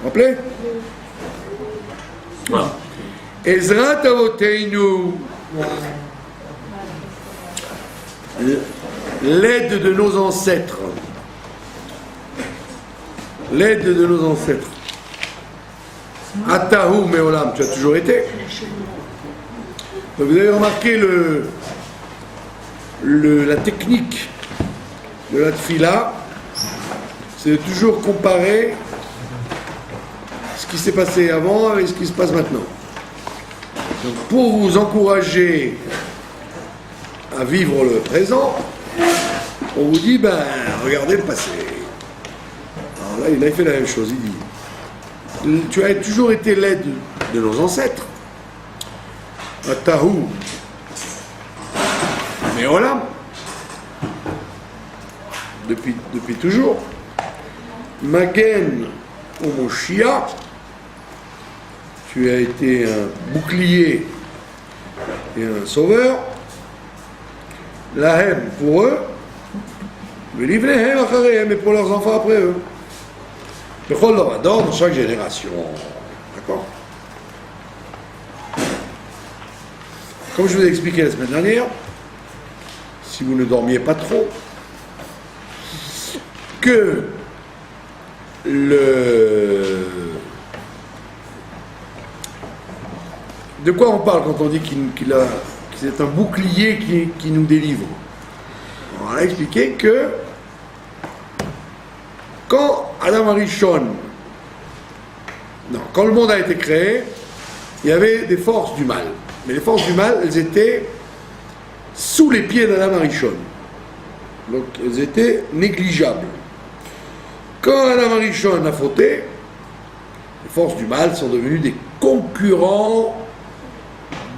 Vous rappelez? Voilà. Ezrat Avoteinu, l'aide de nos ancêtres. L'aide de nos ancêtres. Atahu Meolam, tu as toujours été. Donc vous avez remarqué la technique de la tfila, c'est de toujours comparer ce qui s'est passé avant avec ce qui se passe maintenant. Donc pour vous encourager à vivre le présent, on vous dit, regardez le passé. Alors là, il a fait la même chose, il dit, tu as toujours été l'aide de nos ancêtres. Atahu Meolam, depuis toujours. Magen ou Moshia, tu as été un bouclier et un sauveur. Lahem pour eux, Velivnehem acharehem, et pour leurs enfants après eux. Bechol Dorador, dans chaque génération. D'accord? Comme je vous ai expliqué la semaine dernière, si vous ne dormiez pas trop, que de quoi on parle quand on dit que c'est un bouclier qui nous délivre? On a expliqué que quand Adam Arishon, quand le monde a été créé, il y avait des forces du mal. Mais les forces du mal, elles étaient sous les pieds d'Adam Arishon. Donc elles étaient négligeables. Quand Adam Arishon a fauté, les forces du mal sont devenues des concurrents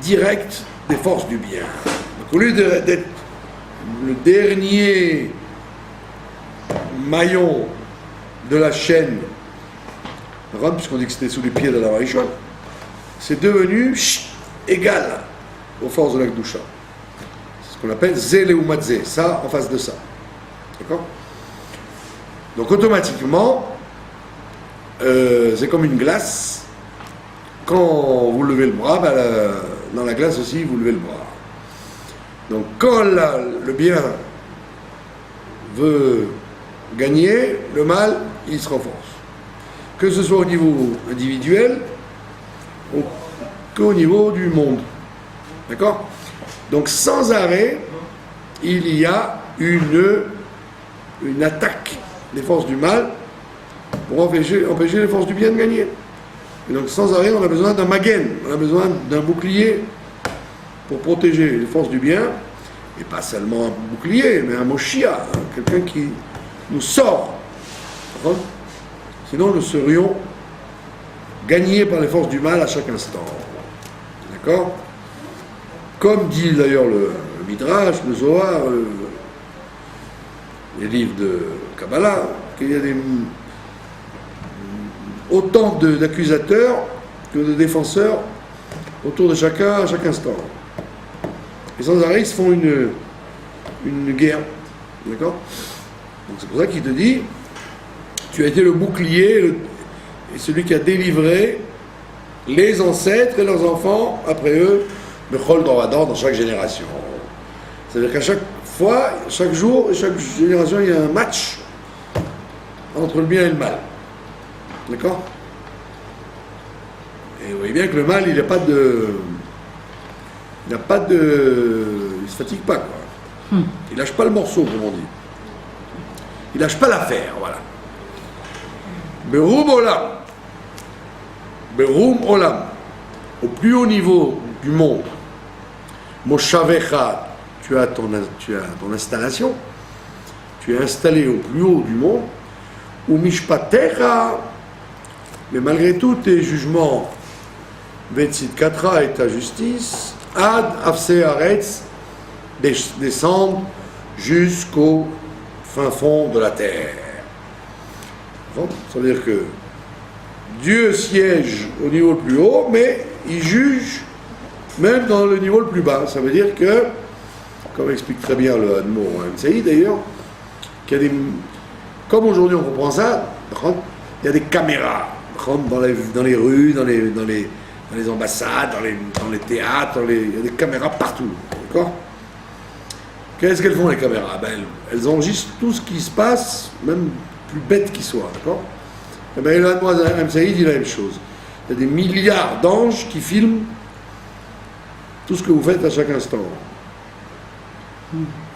directs des forces du bien. Donc au lieu d'être le dernier maillon de la chaîne, puisqu'on dit que c'était sous les pieds d'Adam Arishon, c'est devenu égal aux forces de la Kedusha. C'est ce qu'on appelle Zé ou Matzé, ça en face de ça. D'accord? Donc automatiquement, c'est comme une glace. Quand vous levez le bras, dans la glace aussi, vous levez le bras. Donc quand le bien veut gagner, le mal, il se renforce. Que ce soit au niveau individuel, qu'au niveau du monde. D'accord? Donc sans arrêt, il y a une attaque des forces du mal pour empêcher les forces du bien de gagner. Et donc sans arrêt, on a besoin d'un magen, on a besoin d'un bouclier pour protéger les forces du bien, et pas seulement un bouclier, mais un moshia, quelqu'un qui nous sort. D'accord? Sinon, nous serions gagnés par les forces du mal à chaque instant. D'accord? Comme dit d'ailleurs le Midrash, le Zohar, les livres de Kabbalah, qu'il y a autant d'accusateurs que de défenseurs autour de chacun à chaque instant. Et sans arrêt, ils se font une guerre. D'accord? Donc c'est pour ça qu'il te dit, tu as été le bouclier et celui qui a délivré les ancêtres et leurs enfants après eux, Bechol Dorador, dans chaque génération. C'est-à-dire qu'à chaque fois, chaque jour et chaque génération, il y a un match entre le bien et le mal. D'accord? Et vous voyez bien que le mal, il se fatigue pas, quoi. Il lâche pas le morceau, comme on dit. Il lâche pas l'affaire, voilà. Berum Olam. Berum Olam. Au plus haut niveau du monde. Moshavecha, tu as ton installation. Tu es installé au plus haut du monde. Ou Mishpatecha, mais malgré tout tes jugements, Vetsit Katra et ta justice, Ad Afse Aretz, descendent jusqu'au fin fond de la terre. Bon, ça veut dire que Dieu siège au niveau le plus haut, mais il juge même dans le niveau le plus bas. Ça veut dire que, comme explique très bien le Admor MCI d'ailleurs, qu'il y a des... Comme aujourd'hui on comprend ça, il y a des caméras. dans les rues, dans les ambassades, dans les théâtres, il y a des caméras partout, d'accord? Qu'est-ce qu'elles font les caméras? Elles enregistrent tout ce qui se passe, même plus bête qu'il soit, d'accord? Et bien là, M. Saïd dit la même chose. Il y a des milliards d'anges qui filment tout ce que vous faites à chaque instant.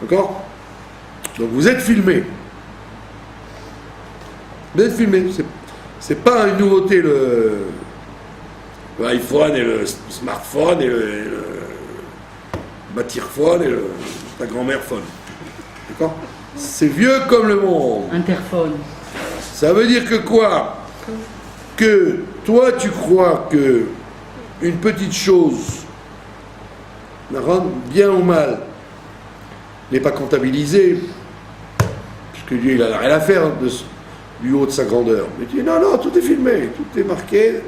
D'accord? Donc vous êtes filmé. Vous êtes filmé. C'est pas une nouveauté l'iPhone et le smartphone et le bâtirphone et la grand-mère phone. D'accord? C'est vieux comme le monde. Interphone. Ça veut dire que quoi? Que toi tu crois que une petite chose, bien ou mal, n'est pas comptabilisée, puisque Dieu il n'a rien à faire du haut de sa grandeur. Mais tu dis non, tout est filmé, tout est marqué. Et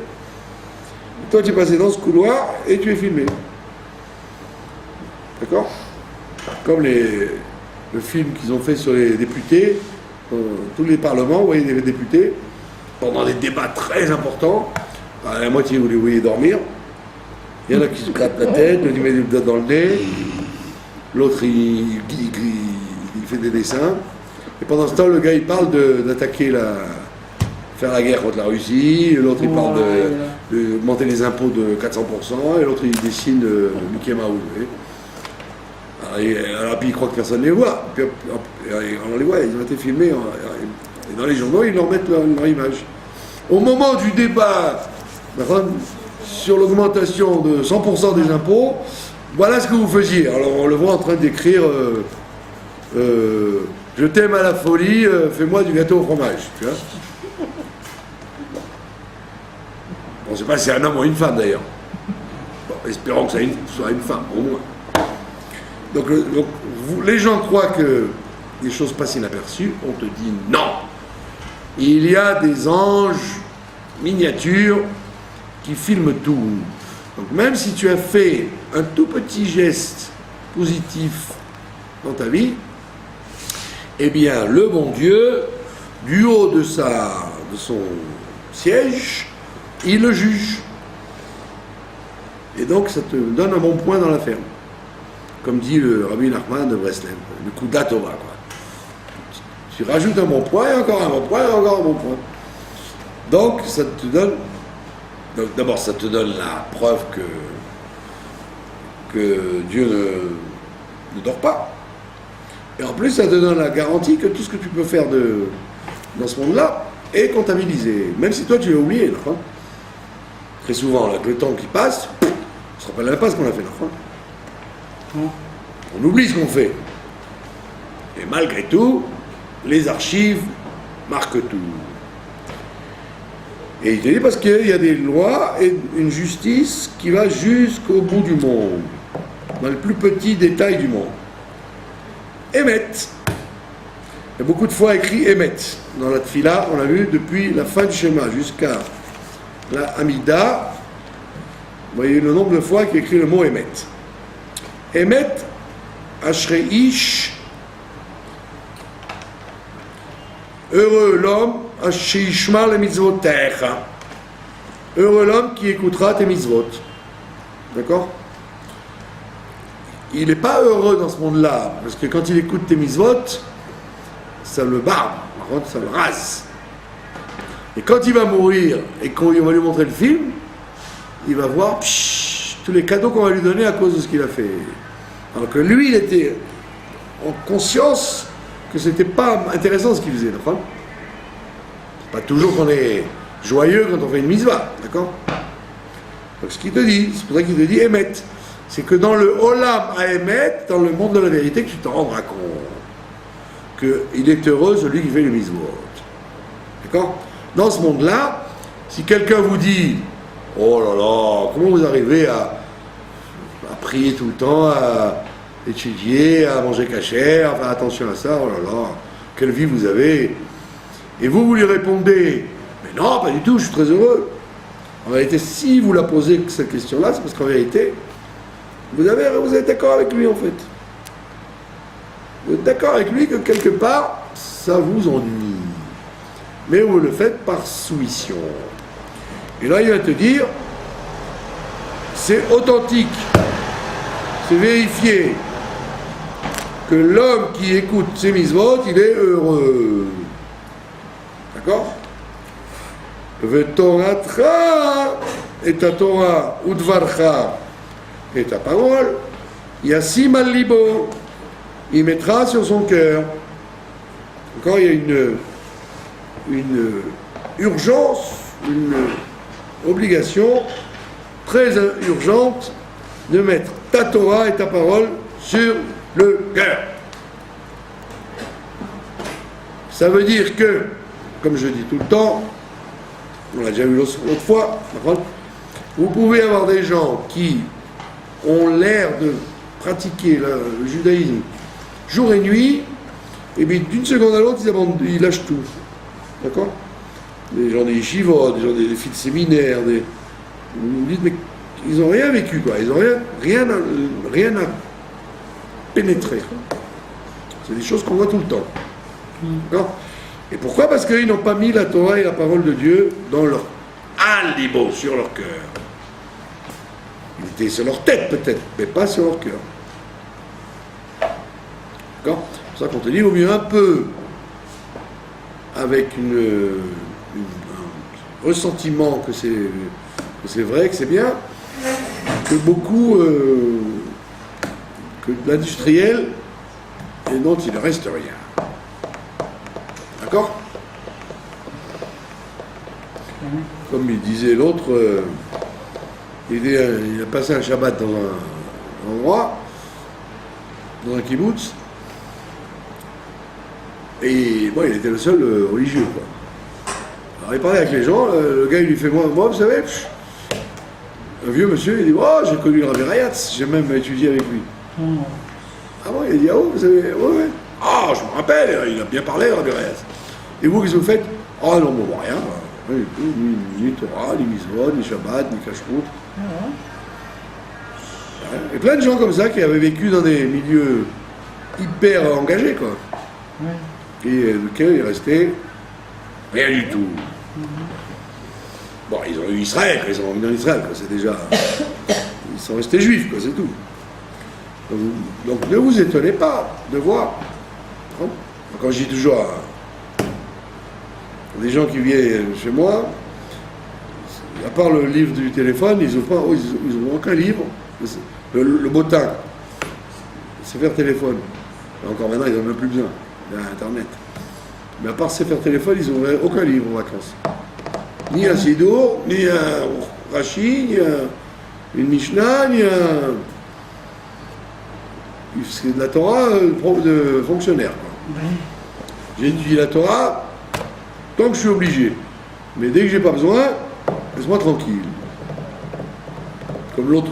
toi tu es passé dans ce couloir et tu es filmé. D'accord? Comme le film qu'ils ont fait sur les députés, dans tous les parlements, vous voyez des députés, pendant des débats très importants, à la moitié vous les voyez dormir, il y en a qui se grattent la tête, l'autre il met des doigts dans le nez, l'autre il fait des dessins, et pendant ce temps le gars il parle d'attaquer faire la guerre contre la Russie, l'autre il parle de monter les impôts de 400%, et l'autre il dessine Mickey Mouse. Alors puis ils croient que personne ne les voit, puis on les voit, ils ont été filmés, et dans les journaux ils leur mettent leur image. Au moment du débat sur l'augmentation de 100% des impôts, voilà ce que vous faisiez. Alors on le voit en train d'écrire je t'aime à la folie, fais-moi du gâteau au fromage, tu vois. On ne sait pas si c'est un homme ou une femme d'ailleurs. Bon, espérons que ça soit une femme, au moins. Donc les gens croient que les choses passent inaperçues, on te dit non. Il y a des anges miniatures qui filment tout. Donc même si tu as fait un tout petit geste positif dans ta vie, eh bien le bon Dieu, du haut de son siège, il le juge. Et donc ça te donne un bon point dans l'affaire. Comme dit le Rabbi Nachman de Breslev, le coup d'Atova, quoi. Tu rajoutes un bon point, et encore un bon point, et encore un bon point. Donc, ça te donne... Donc, d'abord, ça te donne la preuve que Dieu ne dort pas. Et en plus, ça te donne la garantie que tout ce que tu peux faire dans ce monde-là est comptabilisé. Même si toi, tu l'as oublié, là, hein. Très souvent, avec le temps qui passe, on ne se rappelle même pas ce qu'on a fait, là, hein. On oublie ce qu'on fait. Et malgré tout, les archives marquent tout. Et il te dit parce qu'il y a des lois et une justice qui va jusqu'au bout du monde, dans le plus petit détail du monde. Émet. Il y a beaucoup de fois écrit Émet. Dans la Tfila, on l'a vu depuis la fin du schéma jusqu'à la Hamida. Vous voyez le nombre de fois qu'il écrit le mot Émet. Émet, Ashreish, heureux l'homme, Ashreishma le mitzvot techa. Heureux l'homme qui écoutera tes mitzvot. D'accord? Il n'est pas heureux dans ce monde-là, parce que quand il écoute tes mitzvot, ça le barbe, par contre ça le rase. Et quand il va mourir et qu'on va lui montrer le film, il va voir tous les cadeaux qu'on va lui donner à cause de ce qu'il a fait. Alors que lui, il était en conscience que c'était pas intéressant ce qu'il faisait, d'accord? C'est pas toujours qu'on est joyeux quand on fait une mitzvah, d'accord? Donc ce qu'il te dit, c'est pour ça qu'il te dit Émet. C'est que dans le Olam à Émet, dans le monde de la vérité, que tu te rendras compte qu'il est heureux celui qui fait le mitzvot. D'accord? Dans ce monde-là, si quelqu'un vous dit oh là là, comment vous arrivez à prier tout le temps, à étudier, à manger cachère, à faire attention à ça, oh là là, quelle vie vous avez. Et vous lui répondez, mais non, pas du tout, je suis très heureux. En réalité, si vous la posez cette question-là, c'est parce qu'en vérité, vous êtes d'accord avec lui en fait. Vous êtes d'accord avec lui que quelque part, ça vous ennuie. Mais vous le faites par soumission. Et là, il va te dire, c'est authentique, c'est vérifié, que l'homme qui écoute ces mitzvot, il est heureux. D'accord? Ve'toratra et ta Torah, udvarcha et ta parole, yasim al libo, il mettra sur son cœur. Encore, il y a une urgence, une obligation très urgente de mettre ta Torah et ta parole sur le cœur. Ça veut dire que, comme je dis tout le temps, on l'a déjà vu l'autre fois, vous pouvez avoir des gens qui ont l'air de pratiquer le judaïsme jour et nuit, et bien d'une seconde à l'autre, ils lâchent tout. D'accord? Des gens des yeshivot, des gens des filles de séminaire, vous vous dites, mais ils n'ont rien vécu, quoi. Ils n'ont rien à pénétrer. C'est des choses qu'on voit tout le temps. D'accord? Et pourquoi? Parce qu'ils n'ont pas mis la Torah et la parole de Dieu dans leur alibo, sur leur cœur. Ils étaient sur leur tête peut-être, mais pas sur leur cœur. D'accord? C'est pour ça qu'on te dit, il vaut mieux un peu avec un ressentiment que c'est vrai, que c'est bien, que beaucoup que de l'industriel et dont il ne reste rien. D'accord? Comme il disait l'autre, il a passé un Shabbat dans un endroit, dans un kibbutz, et bon, il était le seul religieux, quoi. Alors il parlait avec les gens, le gars il lui fait moi vous savez, un vieux monsieur, il dit oh j'ai connu le Rabbi Rayatz, j'ai même étudié avec lui. Ah bon, il dit ah oh, vous savez, ouais. Ah je me rappelle, il a bien parlé le Rabbi Rayatz. Et vous qu'est-ce que vous faites? Ah non, bon, rien, ni Torah, ni Mitzvot, ni Shabbat, ni Kashrut. Et plein de gens comme ça qui avaient vécu dans des milieux hyper engagés, quoi. Et lequel il restait rien du tout. Bon, ils ont eu Israël, ils ont remis en Israël, quoi, c'est déjà. Ils sont restés juifs, quoi, c'est tout. Donc ne vous étonnez pas de voir. Quand je dis toujours des gens qui viennent chez moi, à part le livre du téléphone, ils n'ont aucun livre. Le botin, Sefer téléphone. Encore maintenant, ils n'en ont même plus besoin. Il y a Internet. Mais à part Sefer téléphone, ils n'ont aucun livre en vacances. Ni un Sidour, ni un Rashi, ni une Mishnah, ni un. C'est de la Torah de fonctionnaire. J'ai étudié la Torah tant que je suis obligé. Mais dès que j'ai pas besoin, laisse-moi tranquille. Comme l'autre,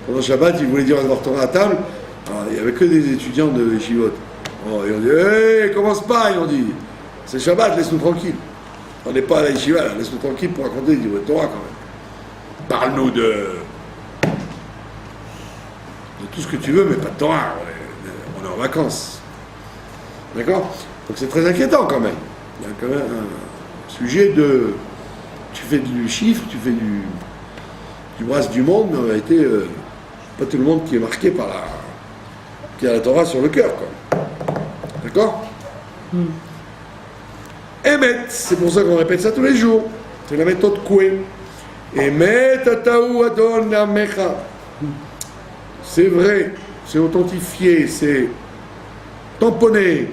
pendant Shabbat, il voulait dire avoir Torah à table. Alors, il n'y avait que des étudiants de Yeshivot. Oh, ils ont dit hey, commence pas, ils ont dit. C'est Shabbat, laisse-nous tranquille. On n'est pas à la Yeshiva, laisse-nous tranquille pour raconter des livres de Torah quand même. Parle-nous de tout ce que tu veux, mais pas de Torah. On est en vacances. D'accord? Donc c'est très inquiétant quand même. Il y a quand même un sujet de. Tu fais du chiffre, tu fais du brasse du monde, mais en réalité, pas tout le monde qui est marqué par qui a la Torah sur le cœur, quoi. D'accord? Emet, c'est pour ça qu'on répète ça tous les jours. C'est la méthode Koué. Emet ataou adon amecha. C'est vrai, c'est authentifié, c'est tamponné.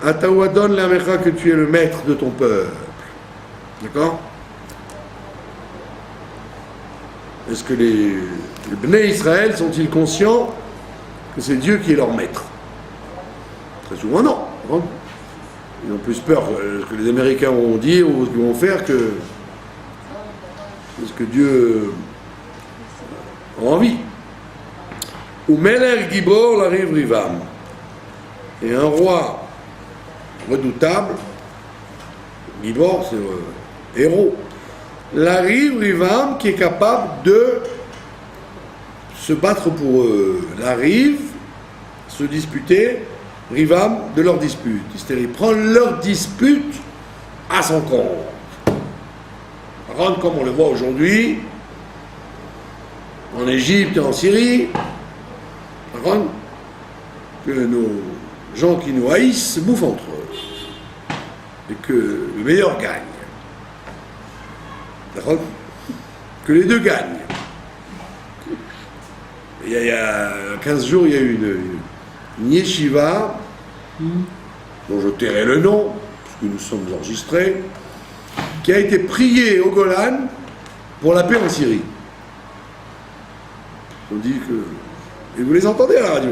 Ataou adon l'amecha, que tu es le maître de ton peuple. D'accord? Est-ce que les Bnei Israël sont-ils conscients que c'est Dieu qui est leur maître? Très souvent non. Ils ont plus peur que les Américains vont dire ou ce qu'ils vont faire que ce que Dieu a envie. Ou Meler Gibor l'arrive Rivam. Et un roi redoutable, Gibor c'est héros, l'arrive Rivam qui est capable de se battre pour eux. L'arrive, se disputer, Rivam de leur dispute. C'est-à-dire, il prend leur dispute à son compte. comme on le voit aujourd'hui, en Égypte et en Syrie, que nos gens qui nous haïssent se bouffent entre eux, et que le meilleur gagne. Que les deux gagnent. Il y a 15 jours, il y a eu une yeshiva, dont je tairai le nom, puisque nous sommes enregistrés, qui a été priée au Golan pour la paix en Syrie. On dit que... Et vous les entendez à la radio,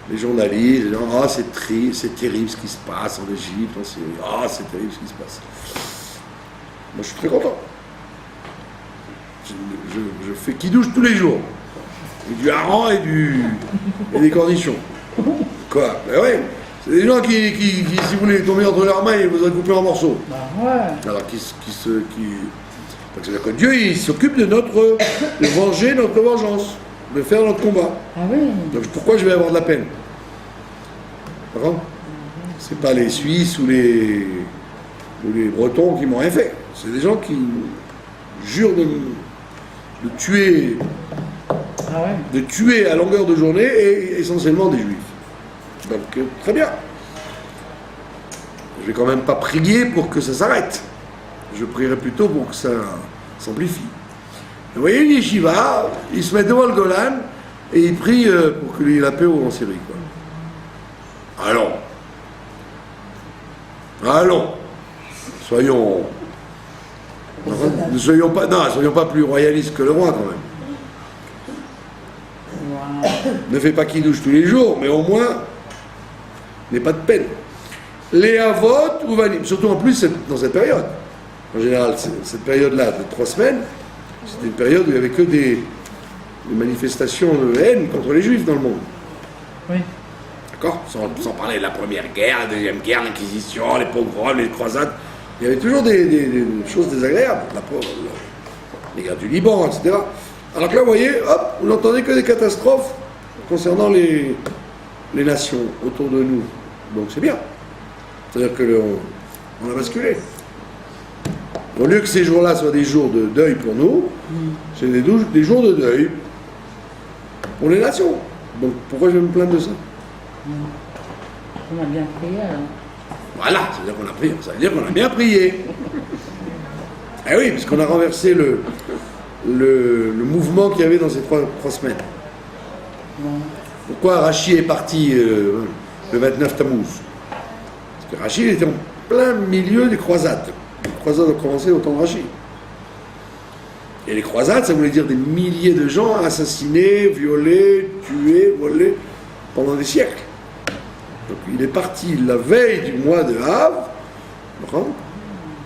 les journalistes, les gens, ah c'est triste, c'est terrible ce qui se passe en Égypte, en Syrie, ah c'est terrible ce qui se passe. Moi je suis très content. Je fais kidouche tous les jours. Et du hareng et des cornichons. Quoi? Ben ouais, c'est des gens qui, si vous voulez tomber entre leurs mains, ils vous auraient coupé en morceaux. Bah ouais. Alors parce que Dieu, il s'occupe de venger notre vengeance, de faire notre combat. Ah oui. Donc pourquoi je vais avoir de la peine? C'est pas les Suisses ou les Bretons qui m'ont rien fait. C'est des gens qui jurent de tuer, de tuer à longueur de journée, et essentiellement des Juifs. Donc très bien. Je vais quand même pas prier pour que ça s'arrête. Je prierai plutôt pour que ça s'amplifie. Vous voyez, une yeshiva, ils se mettent devant le Golan et ils prient pour qu'il y ait la paix en Syrie. Quoi. Allons. Soyons. Ne soyons pas plus royalistes que le roi quand même. Ne fais pas qu'il douche tous les jours, mais au moins, n'aie pas de peine. Les avot ou vanim, surtout en plus dans cette période. En général, cette période-là de 3 semaines, c'était une période où il n'y avait que des manifestations de haine contre les Juifs dans le monde. Oui. D'accord, sans parler de la première guerre, la deuxième guerre, l'Inquisition, les pogroms, les croisades. Il y avait toujours des choses désagréables. Les guerres du Liban, etc. Alors que là, vous voyez, hop, vous n'entendez que des catastrophes concernant les nations autour de nous. Donc c'est bien. C'est-à-dire qu'on a basculé. Au lieu que ces jours-là soient des jours de deuil pour nous, c'est des jours de deuil pour les nations. Donc pourquoi je vais me plaindre de ça? On a bien prié alors. Voilà, ça veut dire qu'on a prié. Ça veut dire qu'on a bien prié. Eh oui, puisqu'on a renversé le mouvement qu'il y avait dans ces trois semaines. Pourquoi Rachid est parti le 29 Tammuz? Parce que Rachid était en plein milieu des croisades. Les croisades ont commencé au temps de Rachid. Et les croisades, ça voulait dire des milliers de gens assassinés, violés, tués, volés pendant des siècles. Donc il est parti la veille du mois de Av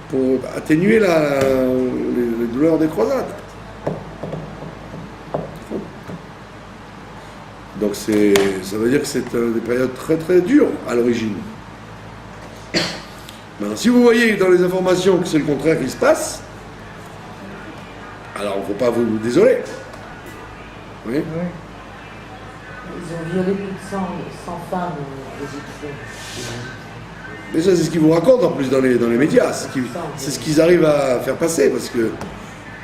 pour atténuer les douleurs des croisades. Donc ça veut dire que c'est des périodes très très dures à l'origine. Maintenant, si vous voyez dans les informations que c'est le contraire qui se passe, alors il ne faut pas vous désoler. Oui. Ils ont violé plus de 100 femmes égyptiennes. Mais ça, c'est ce qu'ils vous racontent en plus dans les médias. C'est ce qu'ils arrivent à faire passer. Parce que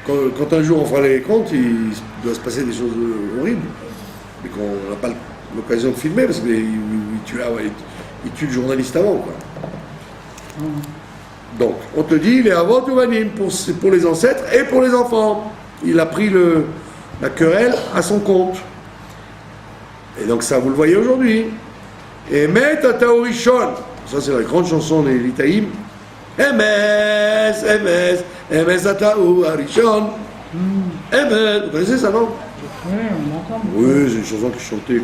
quand un jour on fera les comptes, il doit se passer des choses horribles. Mais qu'on n'a pas l'occasion de filmer parce qu'il tue le journaliste avant. Quoi. Donc, on te dit, les avot ou vanim, pour les ancêtres et pour les enfants. Il a pris la querelle à son compte. Et donc ça, vous le voyez aujourd'hui. Et met à Taorishon. Ça, c'est la grande chanson des Litaïm. Emes, Emes, Emes Ataou Arishon. Emes, vous connaissez ça, non? Oui, on entend. Oui, c'est une chanson qui est chantée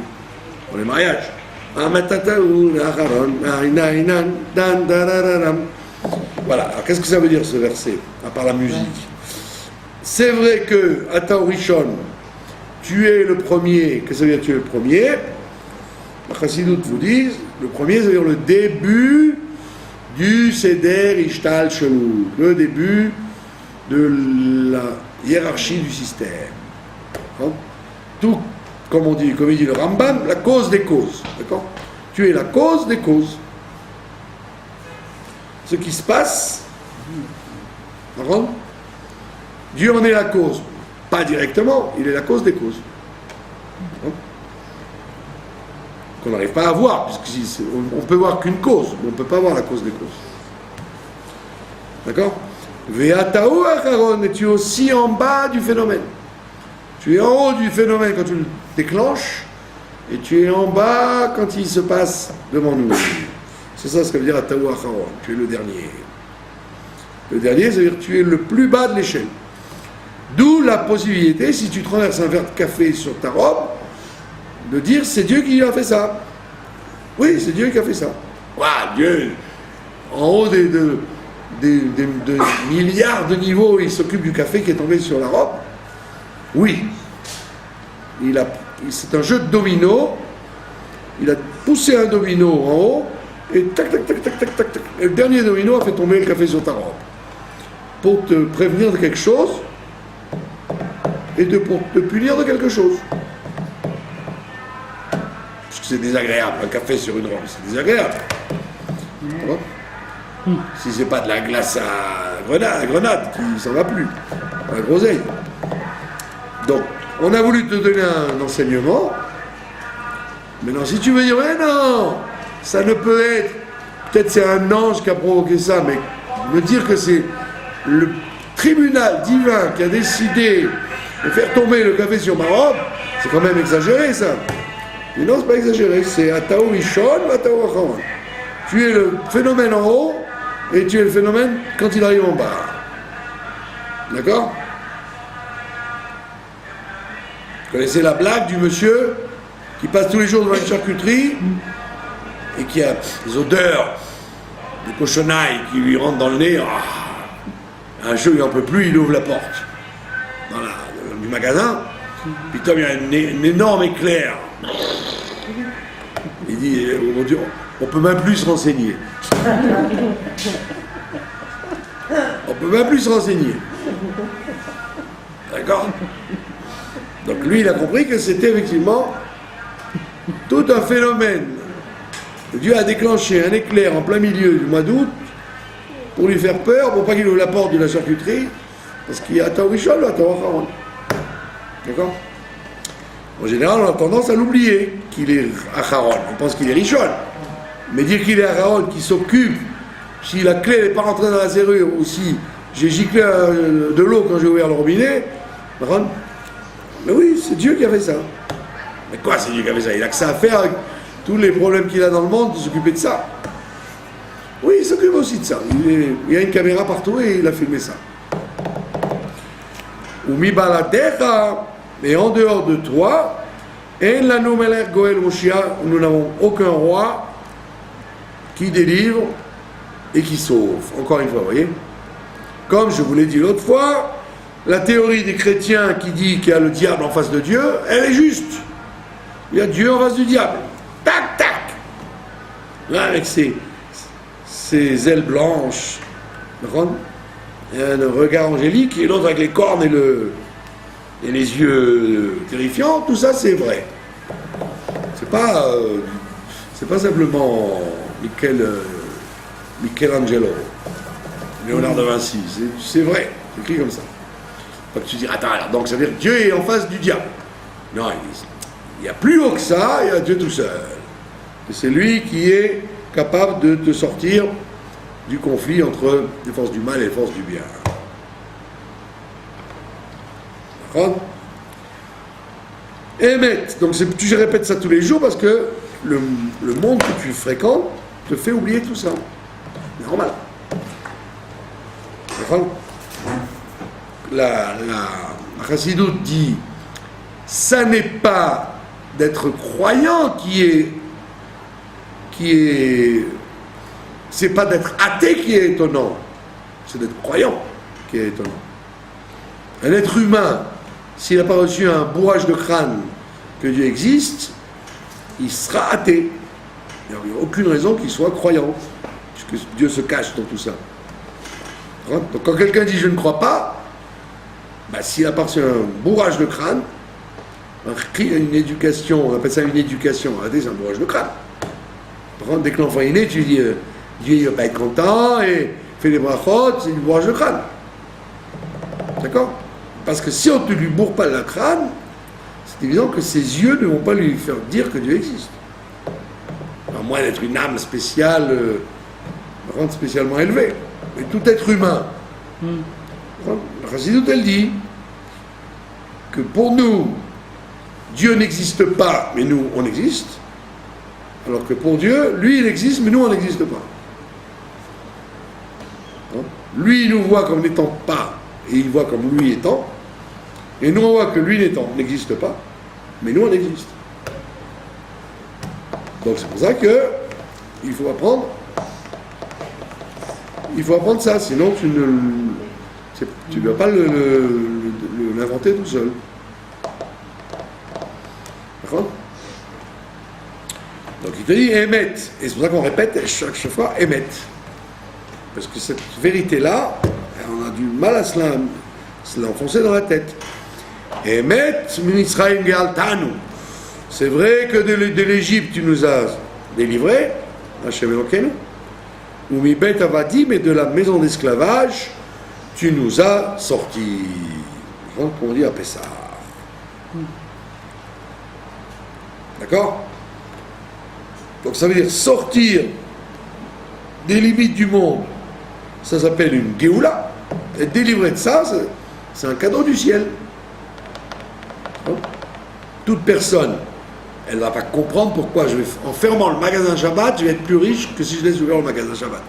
pour les mariages. Emes Ataou Acharon, Aïnaïnan, Dan Darararam. Voilà, alors qu'est-ce que ça veut dire ce verset, à part la musique? C'est vrai que à Taorishon, tu es le premier. Qu'est-ce que ça veut dire tu es le premier? La Chassidoute vous dit, le premier, ça veut dire le début du Seder Ishtal Shelou, le début de la hiérarchie du système. Hein? Tout, comme il dit le Rambam, la cause des causes. D'accord? Tu es la cause des causes. Ce qui se passe, d'accord? Dieu en est la cause. Pas directement, il est la cause des causes. Hein? Qu'on n'arrive pas à voir, puisqu'on peut voir qu'une cause, mais on ne peut pas voir la cause des causes. D'accord? Ve'atahu acharon, et tu es aussi en bas du phénomène. Tu es en haut du phénomène quand tu le déclenches, et tu es en bas quand il se passe devant nous. C'est ça ce que veut dire atahu acharon. Tu es le dernier. Le dernier, c'est-à-dire que tu es le plus bas de l'échelle. D'où la possibilité, si tu traverses un verre de café sur ta robe, de dire c'est Dieu qui a fait ça. Oui, c'est Dieu qui a fait ça. Ouah, Dieu, en haut de milliards de niveaux, il s'occupe du café qui est tombé sur la robe. Oui. C'est un jeu de domino. Il a poussé un domino en haut, et tac, tac, tac, tac, tac, tac, tac. Et le dernier domino a fait tomber le café sur ta robe. Pour te prévenir de quelque chose, et pour te punir de quelque chose. Parce que c'est désagréable, un café sur une robe, c'est désagréable. Si c'est pas de la glace à grenade qui s'en va plus, la groseille. Donc, on a voulu te donner un enseignement. Maintenant, si tu veux dire, mais non, ça ne peut être, peut-être c'est un ange qui a provoqué ça, mais me dire que c'est le tribunal divin qui a décidé de faire tomber le café sur ma robe, c'est quand même exagéré ça. Mais non, c'est pas exagéré, c'est Atahu Rishon, Atahu Acharon. Tu es le phénomène en haut et tu es le phénomène quand il arrive en bas. D'accord? Vous connaissez la blague du monsieur qui passe tous les jours devant une charcuterie et qui a des odeurs de cochonaille qui lui rentrent dans le nez. Un jour, il n'en peut plus, il ouvre la porte du magasin, puis comme il y a un énorme éclair, il dit, oh mon Dieu, on peut même plus se renseigner. On peut même plus se renseigner. D'accord? Donc lui, il a compris que c'était effectivement tout un phénomène. Dieu a déclenché un éclair en plein milieu du mois d'août pour lui faire peur, pour pas qu'il ouvre la porte de la charcuterie, parce qu'il y a Atahu Rishon, Atahu Acharon. D'accord? En général, on a tendance à l'oublier qu'il est Acharon. On pense qu'il est Rishon. Mais dire qu'il est Acharon, qui s'occupe, si la clé n'est pas rentrée dans la serrure, ou si j'ai giclé de l'eau quand j'ai ouvert le robinet, mais oui, c'est Dieu qui a fait ça. Mais quoi, c'est Dieu qui a fait ça? Il a que ça à faire avec tous les problèmes qu'il a dans le monde, de s'occuper de ça. Oui, il s'occupe aussi de ça. Il y a une caméra partout et il a filmé ça. Ou mi baladecha, mais en dehors de toi, en la numeler goel Moshiach, nous n'avons aucun roi qui délivre et qui sauve. Encore une fois, vous voyez? Comme je vous l'ai dit l'autre fois, la théorie des chrétiens qui dit qu'il y a le diable en face de Dieu, elle est juste. Il y a Dieu en face du diable. Tac, tac. Là, avec ses ailes blanches, et un regard angélique, et l'autre avec les cornes et les yeux terrifiants, tout ça c'est vrai. C'est pas simplement Michelangelo, Léonard de Vinci, c'est vrai, c'est écrit comme ça. Pas que tu dis, attends, alors, donc ça veut dire que Dieu est en face du diable. Non, il y a plus haut que ça, il y a Dieu tout seul. Et c'est lui qui est capable de te sortir du conflit entre les forces du mal et les forces du bien. D'accord? Émet. Donc je répète ça tous les jours parce que le monde que tu fréquentes te fait oublier tout ça. Normal. D'accord? La Chassidoute dit, ça n'est pas d'être croyant c'est pas d'être athée qui est étonnant, c'est d'être croyant qui est étonnant. Un être humain, s'il n'a pas reçu un bourrage de crâne que Dieu existe, il sera athée. Il n'y a aucune raison qu'il soit croyant, puisque Dieu se cache dans tout ça. Donc quand quelqu'un dit je ne crois pas, s'il n'a pas reçu un bourrage de crâne, une éducation, on appelle ça une éducation, c'est un bourrage de crâne. Dès que l'enfant est né, tu dis Dieu ne va pas être content et fait des brachot, c'est du bourrage de crâne. D'accord? Parce que si on ne lui bourre pas le crâne, c'est évident que ses yeux ne vont pas lui faire dire que Dieu existe. À moins d'être une âme spéciale, spécialement élevée. Mais tout être humain. La Chassidut, elle dit que pour nous, Dieu n'existe pas, mais nous, on existe. Alors que pour Dieu, lui, il existe, mais nous, on n'existe pas. Lui, il nous voit comme n'étant pas, et il voit comme lui étant. Et nous, on voit que lui n'étant n'existe pas, mais nous, on existe. Donc c'est pour ça que il faut apprendre ça, sinon tu ne vas pas l'inventer tout seul. D'accord? Donc il te dit émet, et c'est pour ça qu'on répète chaque fois émet. Parce que cette vérité-là, on a du mal à se l'enfoncer dans la tête. Émet, Minisraïm Gealtanu. C'est vrai que de l'Égypte tu nous as délivrés, Hachem Elokeinu, ou mi bet avadi, mais de la maison d'esclavage, tu nous as sortis. Comme on dit à Pessah. D'accord? Donc ça veut dire sortir des limites du monde, ça s'appelle une Géoula. Être délivré de ça, c'est un cadeau du ciel. Toute personne, elle ne va pas comprendre pourquoi en fermant le magasin Shabbat, je vais être plus riche que si je laisse ouvert le magasin Shabbat.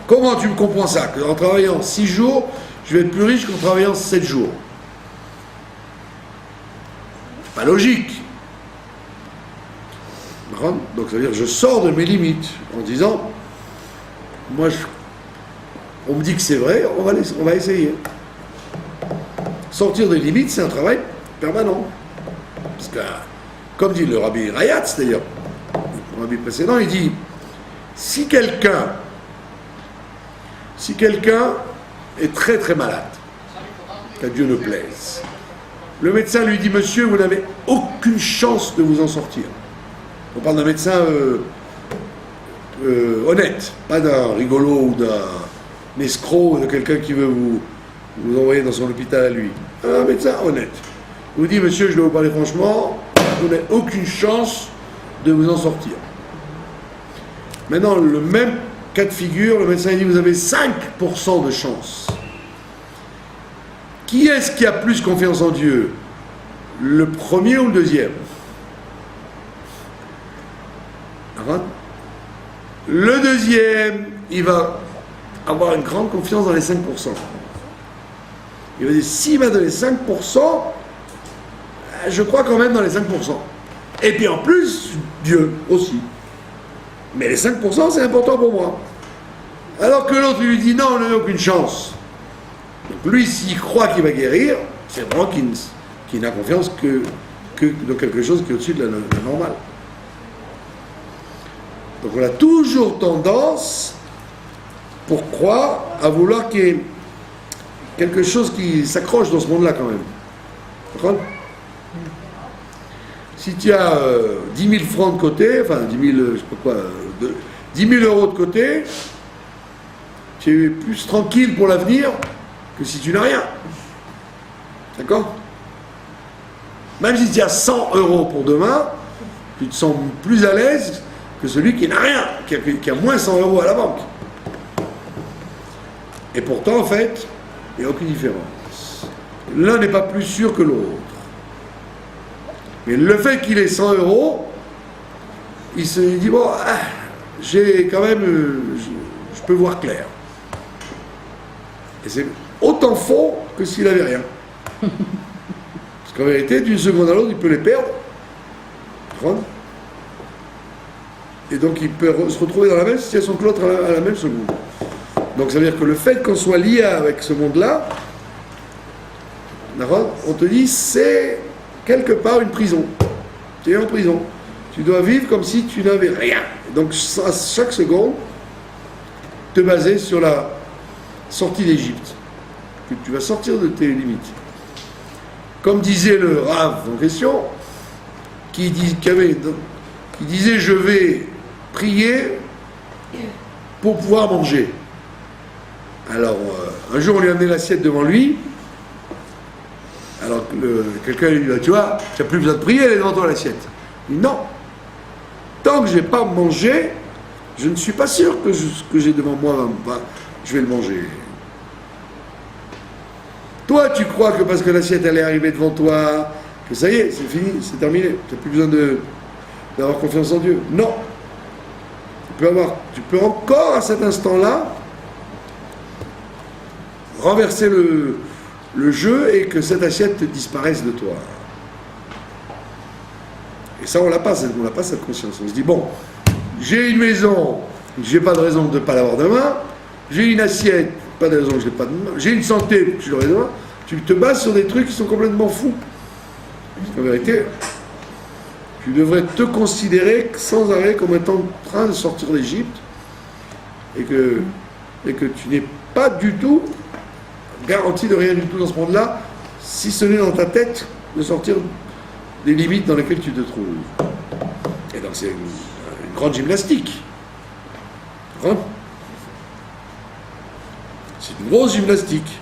Comment tu me comprends ça? Qu'en travaillant 6 jours, je vais être plus riche qu'en travaillant 7 jours. C'est pas logique. Donc ça veut dire que je sors de mes limites en disant, on me dit que c'est vrai, on va essayer. Sortir des limites, c'est un travail permanent. Parce que, comme dit le rabbi Rayatz d'ailleurs, le rabbi précédent, il dit, si quelqu'un est très très malade, qu'à Dieu ne plaise, le médecin lui dit, monsieur, vous n'avez aucune chance de vous en sortir. On parle d'un médecin honnête, pas d'un rigolo ou d'un escroc ou de quelqu'un qui veut vous envoyer dans son hôpital à lui. Un médecin honnête. Il vous dit, monsieur, je vais vous parler franchement, vous n'avez aucune chance de vous en sortir. Maintenant, le même cas de figure, le médecin dit, vous avez 5% de chance. Qui est-ce qui a plus confiance en Dieu? Le premier ou le deuxième? Le deuxième, il va avoir une grande confiance dans les 5%. Il va dire, s'il m'a donné 5%, je crois quand même dans les 5%. Et puis en plus, Dieu aussi. Mais les 5%, c'est important pour moi. Alors que l'autre lui dit, non, on n'a aucune chance. Donc lui, s'il croit qu'il va guérir, c'est vraiment qu'il n'a confiance que dans quelque chose qui est au-dessus de la normale. Donc on a toujours tendance, pour croire, à vouloir qu'il y ait quelque chose qui s'accroche dans ce monde-là quand même. D'accord? Si tu as 10 000 francs de côté, enfin 10 000, je sais pas quoi, 10 000 euros de côté, tu es plus tranquille pour l'avenir que si tu n'as rien. D'accord? Même si tu as 100 euros pour demain, tu te sens plus à l'aise que celui qui n'a rien, qui a moins 100 euros à la banque. Et pourtant, en fait, il n'y a aucune différence. L'un n'est pas plus sûr que l'autre. Mais le fait qu'il ait 100 euros, il se dit, bon, j'ai quand même, je peux voir clair. Et c'est autant faux que s'il n'avait rien. Parce qu'en vérité, d'une seconde à l'autre, il peut les perdre. Et donc il peut se retrouver dans la même situation que l'autre à la même seconde. Donc ça veut dire que le fait qu'on soit lié avec ce monde-là, on te dit c'est quelque part une prison. Tu es en prison. Tu dois vivre comme si tu n'avais rien. Donc à chaque seconde, te baser sur la sortie d'Égypte. Que tu vas sortir de tes limites. Comme disait le Rav en question, qui disait je vais prier pour pouvoir manger. Alors, un jour, on lui a amené l'assiette devant lui, Alors que quelqu'un lui dit, tu vois, tu n'as plus besoin de prier, elle est devant toi l'assiette. Il dit, non. Tant que je n'ai pas mangé, je ne suis pas sûr que ce que j'ai devant moi, je vais le manger. Toi, tu crois que parce que l'assiette elle est arrivée devant toi, que ça y est, c'est fini, c'est terminé. Tu n'as plus besoin d'avoir confiance en Dieu. Non. Tu peux encore à cet instant-là renverser le jeu et que cette assiette disparaisse de toi. Et ça, on n'a pas cette conscience. On se dit, bon, j'ai une maison, j'ai pas de raison de ne pas l'avoir demain, j'ai une assiette, pas de raison que je l'ai pas demain, j'ai une santé, je l'aurai demain. Tu te bases sur des trucs qui sont complètement fous. Parce qu'en vérité, tu devrais te considérer sans arrêt comme étant en train de sortir d'Égypte et que tu n'es pas du tout garanti de rien du tout dans ce monde-là, si ce n'est dans ta tête de sortir des limites dans lesquelles tu te trouves. Et donc c'est une grande gymnastique. Hein? C'est une grosse gymnastique.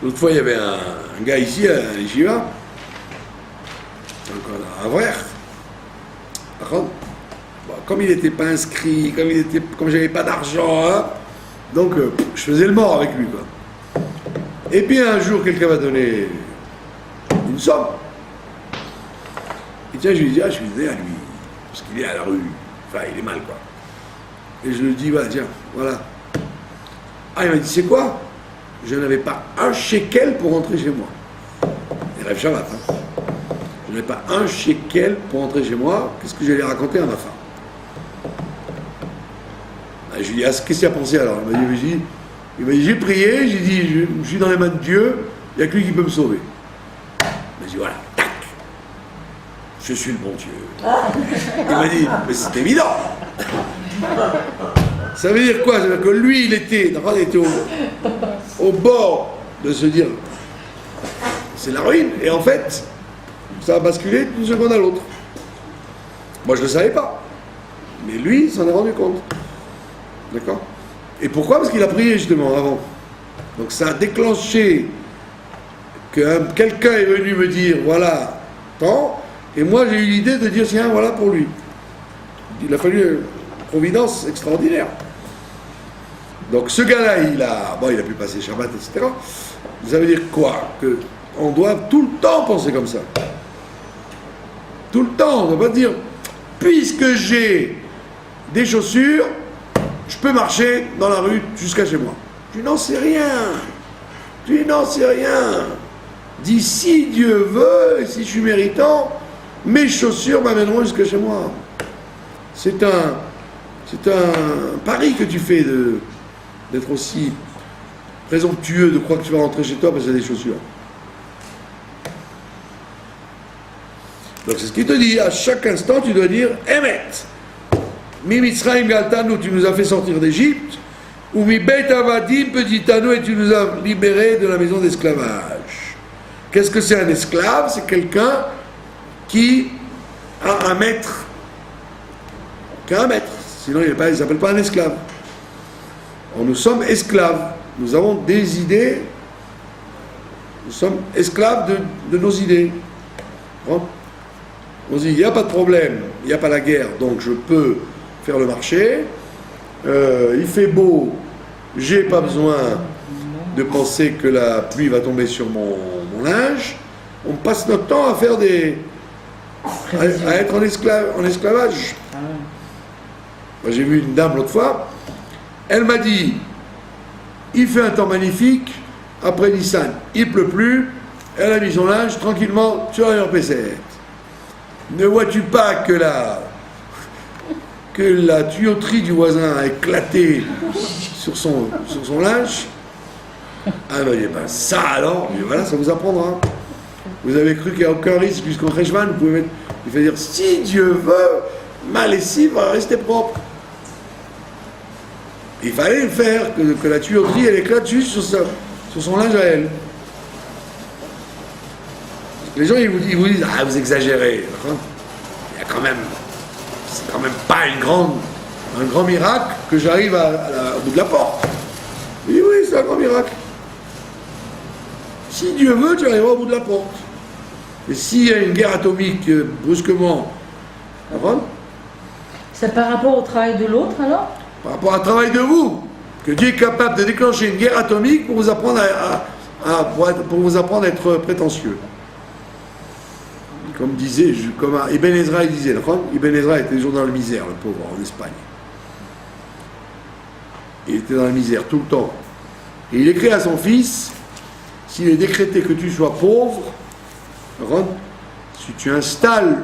L'autre fois, il y avait un gars ici, à l'Yeshiva, un vrai. Comme il n'était pas inscrit, comme j'avais pas d'argent, hein, donc je faisais le mort avec lui, quoi. Et puis un jour, quelqu'un m'a donné une somme. Et tiens, je lui dis, je suis désolé à lui, parce qu'il est à la rue, enfin, il est mal, quoi. Et je lui dis, tiens, voilà. Ah, il m'a dit, c'est quoi? Je n'avais pas un shekel pour rentrer chez moi. Et rêve Shabbat, hein. Je n'avais pas un shekel pour rentrer chez moi. Qu'est-ce que j'allais raconter à ma femme? Je lui dis, qu'est-ce qu'il a pensé alors? Il m'a dit, j'ai prié, j'ai dit, je suis dans les mains de Dieu, il n'y a que lui qui peut me sauver. Il m'a dit, voilà, tac, je suis le bon Dieu. Il m'a dit, mais c'est évident. Ça veut dire quoi? Ça veut dire que lui, il était au bord de se dire, c'est la ruine, et en fait, ça a basculé d'une seconde à l'autre. Moi, je ne le savais pas, mais lui, il s'en est rendu compte. D'accord? Et pourquoi? Parce qu'il a prié justement avant. Donc ça a déclenché que quelqu'un est venu me dire, voilà, tant, et moi j'ai eu l'idée de dire, tiens, voilà pour lui. Il a fallu une providence extraordinaire. Donc ce gars-là, il a pu passer Shabbat, etc. Ça veut dire quoi? Qu'on doit tout le temps penser comme ça. Tout le temps, on ne doit pas dire, puisque j'ai des chaussures, je peux marcher dans la rue jusqu'à chez moi. Tu n'en sais rien. Tu n'en sais rien. Dis, si Dieu veut, et si je suis méritant, mes chaussures m'amèneront jusqu'à chez moi. C'est un pari que tu fais d'être aussi présomptueux de croire que tu vas rentrer chez toi parce que tu as des chaussures. Donc c'est ce qu'il te dit. À chaque instant, tu dois dire Emet. Mi Mitzrayim galtanu, tu nous as fait sortir d'Égypte, ou mi Beit Avadim petitanu, et tu nous as libérés de la maison d'esclavage. Qu'est-ce que c'est un esclave? C'est quelqu'un qui a un maître. Qui a un maître. Sinon, il ne s'appelle pas un esclave. Alors, nous sommes esclaves. Nous avons des idées. Nous sommes esclaves de nos idées. Bon. On se dit, il n'y a pas de problème, il n'y a pas la guerre, donc je peux faire le marché, il fait beau, j'ai pas besoin de penser que la pluie va tomber sur mon linge, on passe notre temps à faire à être en esclavage. Moi, j'ai vu une dame l'autre fois, elle m'a dit, il fait un temps magnifique, après Nissan, il pleut plus, elle a mis son linge tranquillement sur la PC. Ne vois-tu pas que la tuyauterie du voisin a éclaté sur son linge? Ah ben, ça alors, et voilà, ça vous apprendra. Vous avez cru qu'il n'y a aucun risque jusqu'en Rejman, vous pouvez mettre, il faut dire, si Dieu veut, ma lessive va rester propre. Il fallait le faire, que la tuyauterie elle éclate juste sur son linge à elle. Les gens ils vous disent, ah vous exagérez. Il y a quand même, c'est quand même pas un grand miracle que j'arrive au bout de la porte. Oui, c'est un grand miracle. Si Dieu veut, tu arriveras au bout de la porte. Et s'il y a une guerre atomique brusquement, C'est par rapport au travail de l'autre alors? par rapport au travail de vous, que Dieu est capable de déclencher une guerre atomique pour vous apprendre pour vous apprendre à être prétentieux. Comme disait, comme Ibn Ezra il disait, Ibn Ezra était toujours dans la misère, le pauvre, en Espagne. Il était dans la misère tout le temps. Et il écrit à son fils, s'il est décrété que tu sois pauvre, si tu installes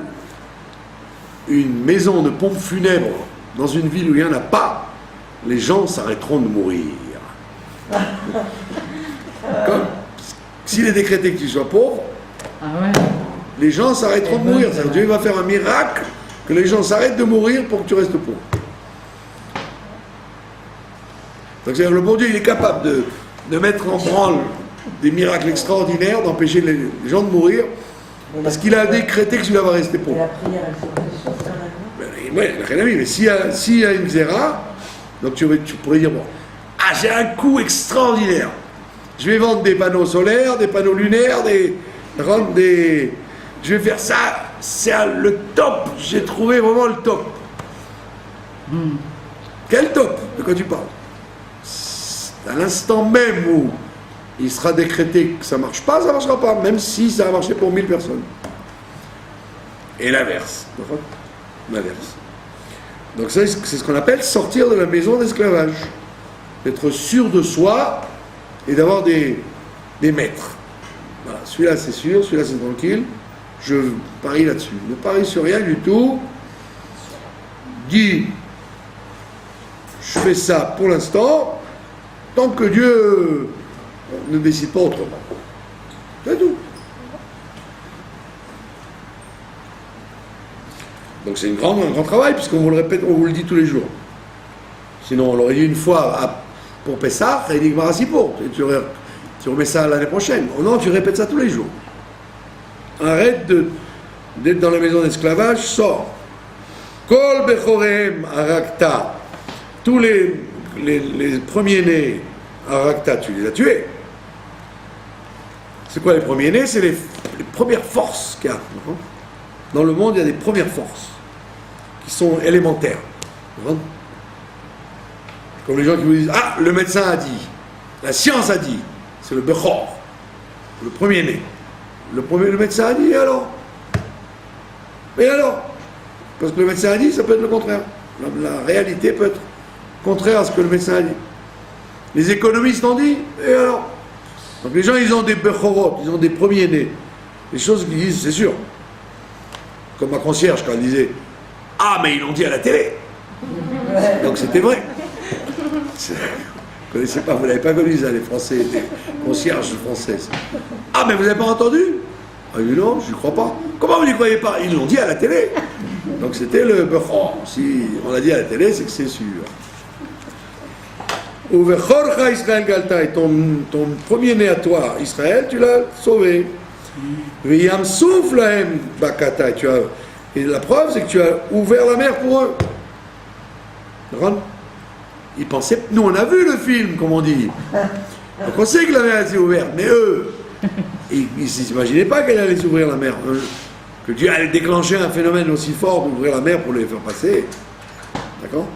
une maison de pompes funèbres dans une ville où il n'y en a pas, les gens s'arrêteront de mourir. Comme s'il est décrété que tu sois pauvre, les gens s'arrêteront de mourir. Dieu va faire un miracle que les gens s'arrêtent de mourir pour que tu restes pauvre. Donc c'est-à-dire le bon Dieu, il est capable de mettre en branle des miracles extraordinaires, d'empêcher les gens de mourir, parce qu'il a décrété que celui-là va rester pauvre. Et la prière, elle se fait chose quand même, non? Oui, mais s'il y a une zéra, donc tu pourrais dire, bon, j'ai un coup extraordinaire. Je vais vendre des panneaux solaires, des panneaux lunaires, je vais faire ça, c'est le top, j'ai trouvé vraiment le top. Quel top? De quoi tu parles? À l'instant même où il sera décrété que ça ne marche pas, ça ne marchera pas, même si ça a marché pour 1000 personnes. Et l'inverse. L'inverse. Donc ça, c'est ce qu'on appelle sortir de la maison d'esclavage. D'être sûr de soi et d'avoir des maîtres. Voilà, celui-là c'est sûr, celui-là c'est tranquille, je parie là-dessus. Ne parie sur rien du tout. Dis, je fais ça pour l'instant, tant que Dieu ne décide pas autrement. C'est tout. Donc c'est un grand travail, puisqu'on vous le répète, on vous le dit tous les jours. Sinon on l'aurait dit une fois pour Pessah, et dit Marasipo. Tu remets ça l'année prochaine. Oh non, tu répètes ça tous les jours. Arrête d'être dans la maison d'esclavage, sors. Kol bechorehem arakta. Tous les premiers-nés arakta, tu les as tués. C'est quoi les premiers-nés? C'est les premières forces qu'il y a. Dans le monde, il y a des premières forces qui sont élémentaires. Comme les gens qui vous disent, le médecin a dit, la science a dit, c'est le Bechor, le premier-né. Le médecin a dit, et alors? Et alors? Parce que le médecin a dit, ça peut être le contraire. La réalité peut être contraire à ce que le médecin a dit. Les économistes ont dit, et alors? Donc les gens, ils ont des Bechorot, ils ont des premiers-nés. Les choses qu'ils disent, c'est sûr. Comme ma concierge, quand elle disait, mais ils l'ont dit à la télé. Donc c'était vrai. Vous connaissez pas, vous n'avez pas connu ça, les Français, les concierges françaises. Mais vous n'avez pas entendu? Non, je ne crois pas. Comment vous n'y croyez pas? Ils l'ont dit à la télé. Donc c'était le Bechor. Si on l'a dit à la télé, c'est que c'est sûr. Ou Bechorcha Israël Galta, et ton premier-né à toi, Israël, tu l'as sauvé. V'yam souflahem bakata, et la preuve, c'est que tu as ouvert la mer pour eux. Ils pensaient, nous on a vu le film, comme on dit. Donc on sait que la mer était ouverte, mais eux, ils ne s'imaginaient pas qu'elle allait s'ouvrir la mer. Que Dieu allait déclencher un phénomène aussi fort d'ouvrir la mer pour les faire passer. D'accord?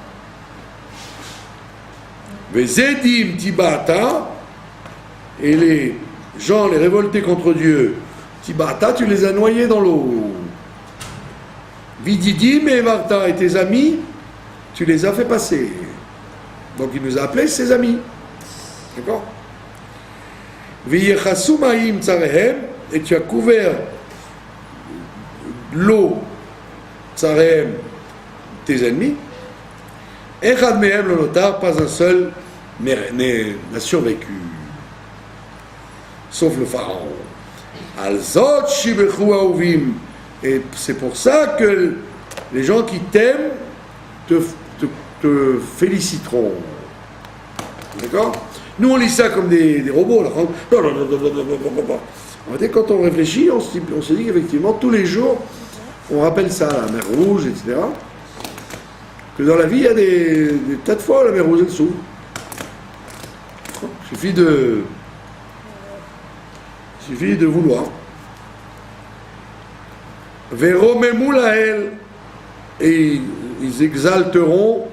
Vezedim tibata, et les gens, les révoltés contre Dieu, tibata, tu les as noyés dans l'eau. Vididim et Varta, et tes amis, tu les as fait passer. Donc il nous a appelés ses amis. D'accord? V'yechasumaim tzarehem, et tu as couvert l'eau, tzarehem, tes ennemis. Echad mehem lo notar, pas un seul n'a survécu. Sauf le pharaon. Alzot shibechu auvim. Et c'est pour ça que les gens qui t'aiment te féliciteront. D'accord? Nous on lit ça comme des robots. Là. En fait, quand on réfléchit, on se dit qu'effectivement, tous les jours, on rappelle ça, la mer Rouge, etc. Que dans la vie, il y a des tas de fois où la mer Rouge elle s'ouvre. Il suffit de Il suffit de vouloir. Veromemu lael, et ils exalteront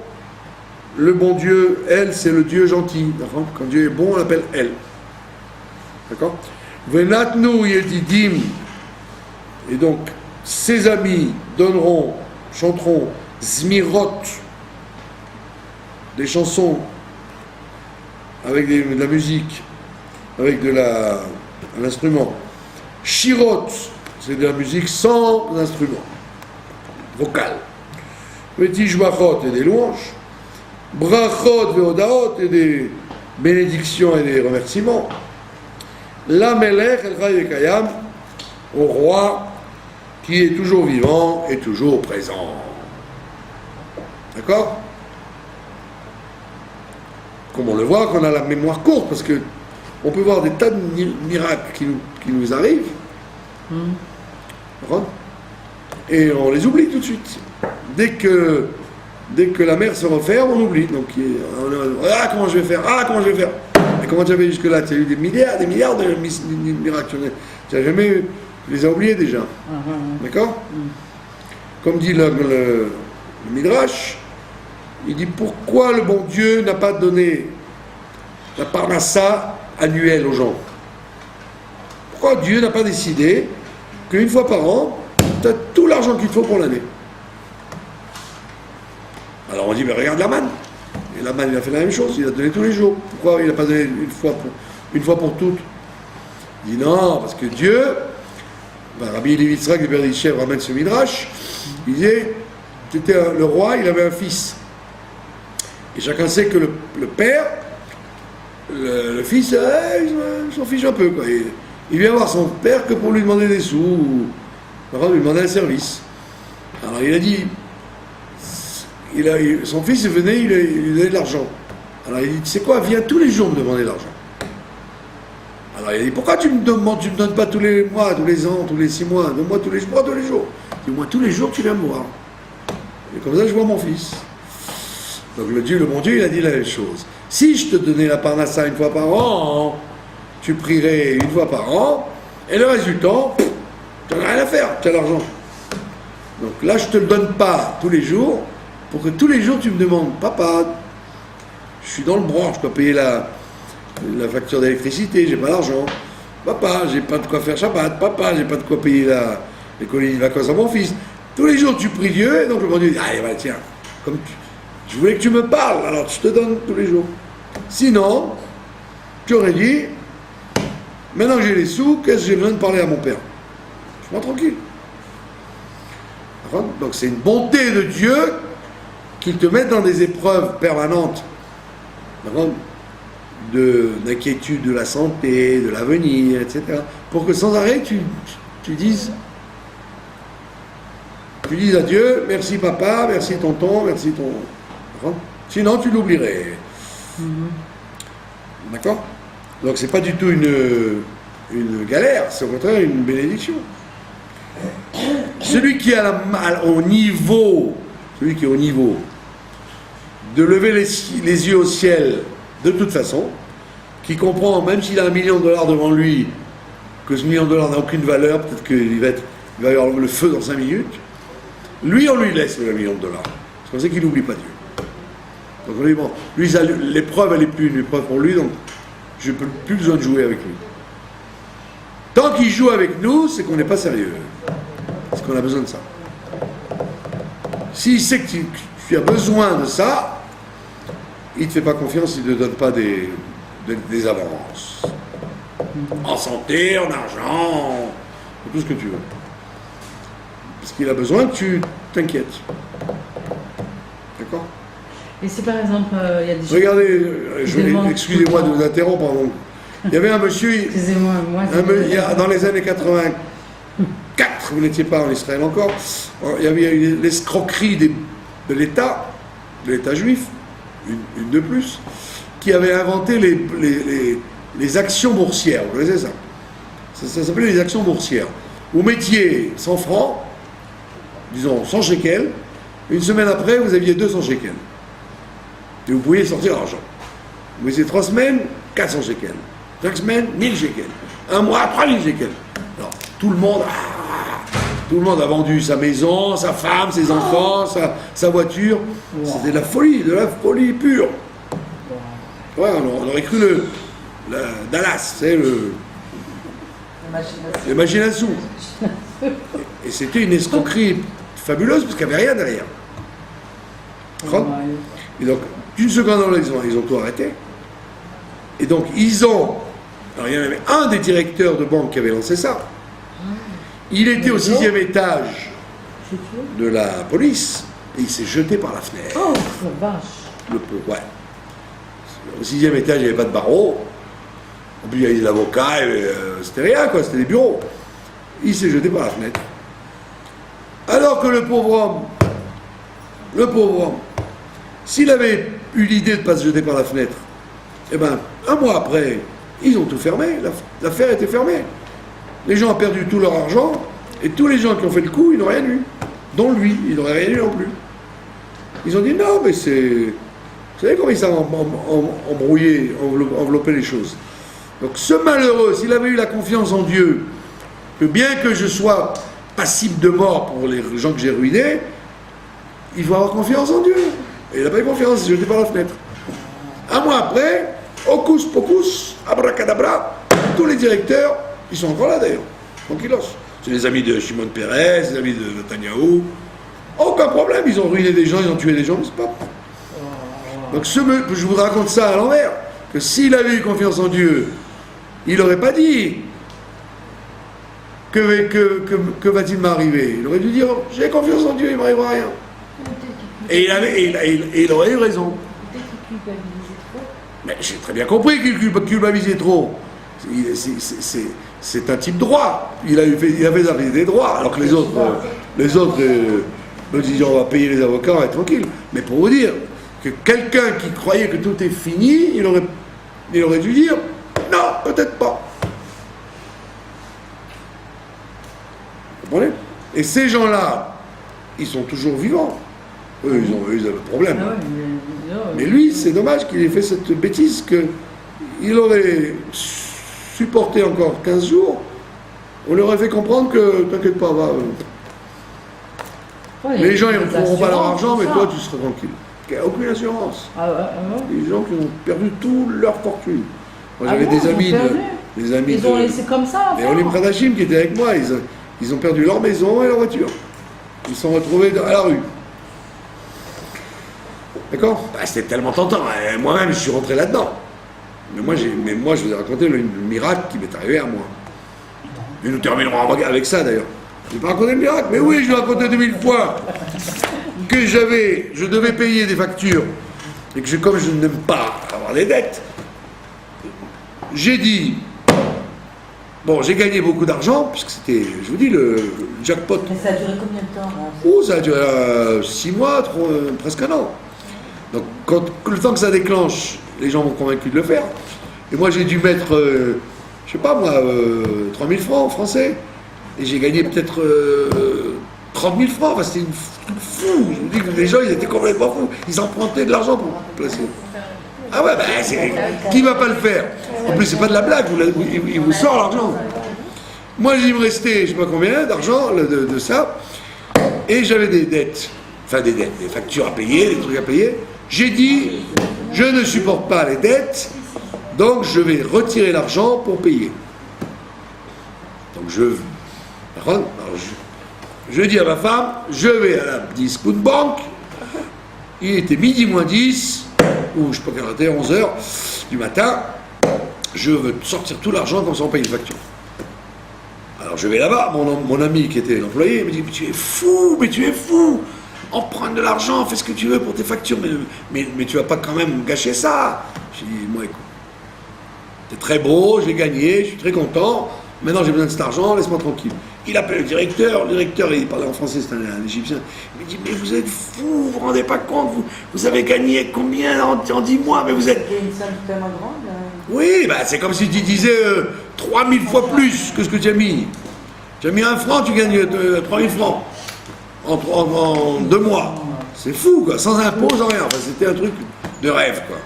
le bon Dieu. El, c'est le Dieu gentil. Quand Dieu est bon, on l'appelle El. D'accord? Venatnu yedidim, et donc ses amis donneront, chanteront Zmirot, des chansons avec de la musique, avec un instrument. Shirot, c'est de la musique sans instrument, vocal. Vetishbachot, et des louanges. Brachot veodaot, et des bénédictions et des remerciements. La Melech El Chai Vekayam, au roi qui est toujours vivant et toujours présent. D'accord? Comme on le voit, qu'on a la mémoire courte, parce que on peut voir des tas de miracles qui nous arrivent, et on les oublie tout de suite. Dès que la mer se referme, on oublie. Donc, comment je vais faire? Et comment tu avais jusque-là? Tu as eu des milliards de miracles. Tu n'as jamais... Tu les as oubliés déjà. D'accord? Comme dit le Midrash, il dit pourquoi le bon Dieu n'a pas donné la parnassa annuelle aux gens? Pourquoi Dieu n'a pas décidé qu'une fois par an, tu as tout l'argent qu'il te faut pour l'année? Alors on dit, mais regarde la manne. Et la manne, il a fait la même chose, il a donné tous les jours. Pourquoi il n'a pas donné une fois pour toutes? Il dit non, parce que Dieu, Rabbi Levi Yitzhak de Berdichev ramène ce midrash, il disait, le roi, il avait un fils. Et chacun sait que le père, le fils, il s'en fiche un peu, quoi. Il vient voir son père que pour lui demander des sous, ou lui demander un service. Alors il a dit, son fils venait, il lui donnait de l'argent. Alors il dit, tu sais quoi, viens tous les jours me demander de l'argent. Alors il a dit, pourquoi tu me donnes pas tous les mois, tous les ans, tous les 6 mois, donne-moi tous les jours. Dis-moi tous les jours tu viens me voir. Et comme ça je vois mon fils. Donc le bon Dieu, il a dit la même chose. Si je te donnais la parnassa une fois par an, tu prierais une fois par an, et le reste du temps, tu n'as rien à faire, tu as l'argent. Donc là, je ne te le donne pas tous les jours, pour que tous les jours tu me demandes, papa, je suis dans le bronze, je dois payer la facture d'électricité, j'ai pas d'argent. Papa, j'ai pas de quoi faire Shabbat. Papa, j'ai pas de quoi payer les colonies de vacances à mon fils. Tous les jours tu pries Dieu, et donc le bon Dieu dit, allez, bah, tiens, je voulais que tu me parles, alors je te donne tous les jours. Sinon, tu aurais dit, maintenant que j'ai les sous, qu'est-ce que j'ai besoin de parler à mon père? Je suis tranquille. Donc c'est une bonté de Dieu qu'il te mette dans des épreuves permanentes d'inquiétude de la santé, de l'avenir, etc. Pour que sans arrêt tu dises à Dieu, merci papa, merci tonton, merci ton... Sinon tu l'oublierais. D'accord? Donc c'est pas du tout une galère, c'est au contraire une bénédiction. Celui qui est au niveau de lever les yeux au ciel de toute façon, qui comprend, même s'il a $1 million devant lui, que ce $1 million n'a aucune valeur, peut-être qu'il va y avoir le feu dans 5 minutes, lui on lui laisse le $1 million. C'est comme ça qu'il n'oublie pas Dieu. Donc on lui dit, bon, lui l'épreuve elle n'est plus une épreuve pour lui, donc je n'ai plus besoin de jouer avec lui. Tant qu'il joue avec nous, c'est qu'on n'est pas sérieux. Parce qu'on a besoin de ça. S'il sait que tu as besoin de ça, il ne te fait pas confiance, il ne te donne pas des avances. En santé, en argent, tout ce que tu veux. Parce qu'il a besoin que tu t'inquiètes. D'accord? Et si par exemple, il y a des... Regardez, excusez-moi de vous interrompre, pardon. Il y avait un monsieur... Excusez-moi, dans les années 84, vous n'étiez pas en Israël encore, il y avait eu l'escroquerie de l'État juif, une de plus, qui avait inventé les actions boursières. Vous connaissez ça? Ça s'appelait les actions boursières. Vous mettiez 100 francs, disons 100 shekels, une semaine après, vous aviez 200 shekels. Et vous pouviez sortir l'argent. Vous mettiez 3 semaines, 400 shekels. Chaque semaine, 1000 shekels. Un mois, 3000 shekels. Alors, tout le monde a vendu sa maison, sa femme, ses enfants, sa voiture. C'était de la folie pure. Ouais, on aurait cru Dallas, c'est l'imagination. Et c'était une escroquerie fabuleuse parce qu'il n'y avait rien derrière. Et donc, d'une seconde dans ils ont tout arrêté. Et donc, alors il y en avait un des directeurs de banque qui avait lancé ça. Il était au 6e étage de la police et il s'est jeté par la fenêtre. Oh, la vache. Le pauvre, ouais. Au 6e étage, il n'y avait pas de barreau. En plus, il y avait des avocats, c'était rien, quoi, c'était des bureaux. Il s'est jeté par la fenêtre. Alors que le pauvre homme, s'il avait eu l'idée de ne pas se jeter par la fenêtre, eh ben, un mois après, ils ont tout fermé, l'affaire était fermée. Les gens ont perdu tout leur argent, et tous les gens qui ont fait le coup, ils n'ont rien eu. Dont lui, il n'aurait rien eu non plus. Ils ont dit non, mais c'est... Vous savez comment ils savent embrouiller, envelopper les choses. Donc ce malheureux, s'il avait eu la confiance en Dieu, que bien que je sois passible de mort pour les gens que j'ai ruinés, il faut avoir confiance en Dieu. Et il n'a pas eu confiance, il s'est jeté par la fenêtre. Un mois après, hocus pocus, abracadabra, tous les directeurs, ils sont encore là d'ailleurs, tranquillos. C'est les amis de Shimon Peres, les amis de Netanyahu. Aucun problème, ils ont ruiné des gens, ils ont tué des gens, c'est pas. Donc je vous raconte ça à l'envers, que s'il avait eu confiance en Dieu, il n'aurait pas dit que va-t-il m'arriver. Il aurait dû dire j'ai confiance en Dieu, il ne m'arrivera rien. Et il aurait eu raison. Peut-être qu'il culpabilisait trop. Mais j'ai très bien compris qu'il culpabilisait trop. C'est un type droit. Il a fait des droits, alors que les autres me disaient on va payer les avocats, on va être tranquille. Mais pour vous dire que quelqu'un qui croyait que tout est fini, il aurait dû dire non, peut-être pas. Vous comprenez? Et ces gens-là, ils sont toujours vivants. Eux, ils avaient le problème. Ah ouais, mais lui, c'est dommage qu'il ait fait cette bêtise qu'il aurait supporté encore 15 jours. On leur aurait fait comprendre que, t'inquiète pas, les gens, ils ne retrouveront pas leur argent, mais toi, tu seras tranquille. Il n'y a aucune assurance. Ah ouais. Les gens qui ont perdu toute leur fortune. Moi, j'avais bon, des amis ils ont laissé comme ça. Les Olim Kardashim qui étaient avec moi, ils ont perdu leur maison et leur voiture. Ils se sont retrouvés à la rue. D'accord? C'était tellement tentant. Moi-même, je suis rentré là-dedans. Mais moi, je vous ai raconté le miracle qui m'est arrivé à moi. Et nous terminerons avec ça, d'ailleurs. Je n'ai pas raconté le miracle, mais oui, je l'ai raconté 2000 fois. Que je devais payer des factures. Et que comme je n'aime pas avoir des dettes, j'ai dit, bon, j'ai gagné beaucoup d'argent, puisque c'était, je vous dis, le jackpot. Mais ça a duré combien de temps là? Oh, ça a duré 6 mois, presque un an. Donc, le temps que ça déclenche, les gens m'ont convaincu de le faire. Et moi, j'ai dû mettre, je sais pas moi, 3000 francs français. Et j'ai gagné peut-être 30 000 francs. Enfin, c'était une fou. Je vous dis que les gens, ils étaient complètement fous. Ils empruntaient de l'argent pour placer. Ah ouais, qui va pas le faire? En plus, c'est pas de la blague, il vous sort l'argent. Moi, il me restait, je sais pas combien d'argent de ça. Et j'avais des dettes. Enfin, des dettes, des factures à payer, des trucs à payer. J'ai dit, je ne supporte pas les dettes, donc je vais retirer l'argent pour payer. Donc je dis à ma femme, je vais à la Discount Bank, il était midi moins 10, ou je sais pas quelle heure était, 11h du matin, je veux sortir tout l'argent comme ça on paye les factures. Alors je vais là-bas, mon ami qui était l'employé, il me dit, mais tu es fou, emprunte de l'argent, fais ce que tu veux pour tes factures, mais tu vas pas quand même gâcher ça. J'ai dit, moi écoute, c'est très beau, j'ai gagné, je suis très content, maintenant j'ai besoin de cet argent, laisse-moi tranquille. Il appelle le directeur, il parlait en français, c'était un Égyptien, il me dit, mais vous êtes fou, vous vous rendez pas compte, vous avez gagné combien en 10 mois, mais vous êtes... Il y a une somme tellement grande. Oui, c'est comme si tu disais 3000 fois plus que ce que tu as mis. Tu as mis 1 franc, tu gagnes 3000 francs en 2 mois. C'est fou, quoi, sans impôt, sans rien. Enfin, c'était un truc de rêve, quoi.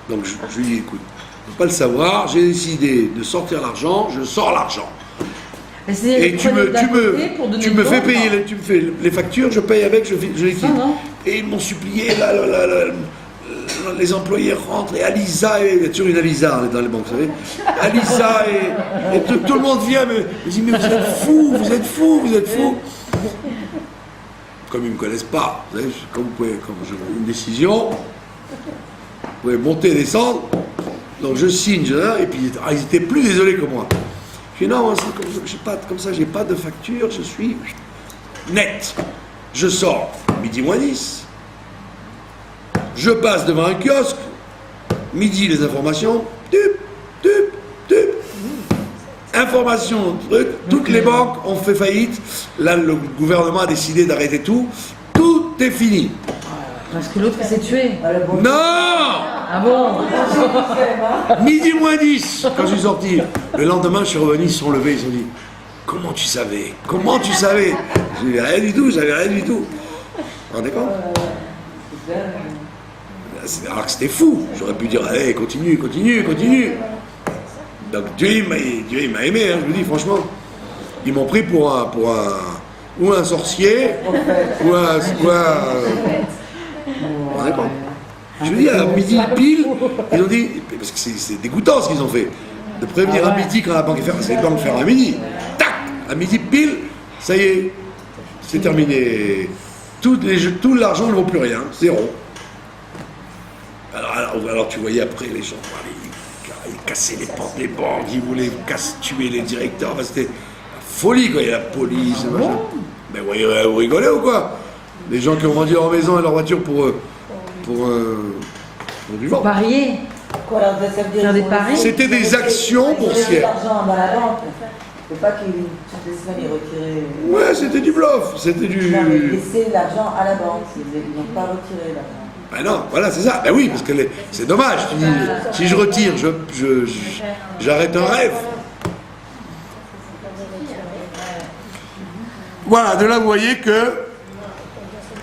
Donc je lui dis, écoute, ne peux pas le savoir, j'ai décidé de sortir l'argent, je sors l'argent. Et tu me fais payer, tu me fais les factures, je paye avec, je liquide. Et ils m'ont supplié, les employés rentrent, et Alisa, il y a toujours une Alisa dans les banques, vous savez. Alisa, et tout le monde vient, me dit, mais vous êtes fous, vous êtes fous, vous êtes fous. Comme ils ne me connaissent pas, vous savez, comme j'ai une décision, vous pouvez monter et descendre, donc je signe, et puis ils étaient plus désolés que moi. Je dis non, comme ça, j'ai pas de facture, je suis net. Je sors, midi moins 10. Je passe devant un kiosque, midi les informations, information, truc, toutes les banques ont fait faillite, là le gouvernement a décidé d'arrêter tout est fini. Parce que l'autre s'est tué. Non. Ah bon? Midi moins 10, quand je suis sorti. Le lendemain, je suis revenu, ils se sont levés, ils se sont dit, comment tu savais? Comment tu savais? Je n'avais rien du tout, j'avais rien du tout. Vous vous rendez compte? Alors que c'était fou. J'aurais pu dire, allez, continue. Donc Dieu il m'a aimé, hein, je vous dis franchement. Ils m'ont pris pour un sorcier, ou un vous vous rendez compte? Je vous dis, à midi pile, ils ont dit, parce que c'est dégoûtant ce qu'ils ont fait, de prévenir à midi quand la banque est fermée, c'est les banques ferment à midi. Tac, à midi pile, ça y est, c'est terminé. Tout l'argent ne vaut plus rien, zéro. Alors tu voyais après les gens, ils cassaient les portes des banques, ils voulaient tuer les directeurs, enfin, c'était la folie quoi, il y a la police, machin. Mais vous rigolez ou quoi? Les gens qui ont vendu leur maison et leur voiture pour du vent. Parier. Faire des paris. C'était des actions boursières. L'argent dans la banque. C'est pas qu'ils toutes les semaines ils retiraient. Ouais, c'était du bluff, c'était du. Non, mais ils laissaient l'argent à la banque. Ils n'ont pas retiré l'argent. Ben non, voilà, c'est ça. Ben oui, parce que c'est dommage. Tu dis, si je retire, j'arrête un rêve. Voilà, de là vous voyez que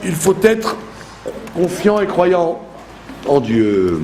il faut être confiant et croyant en Dieu.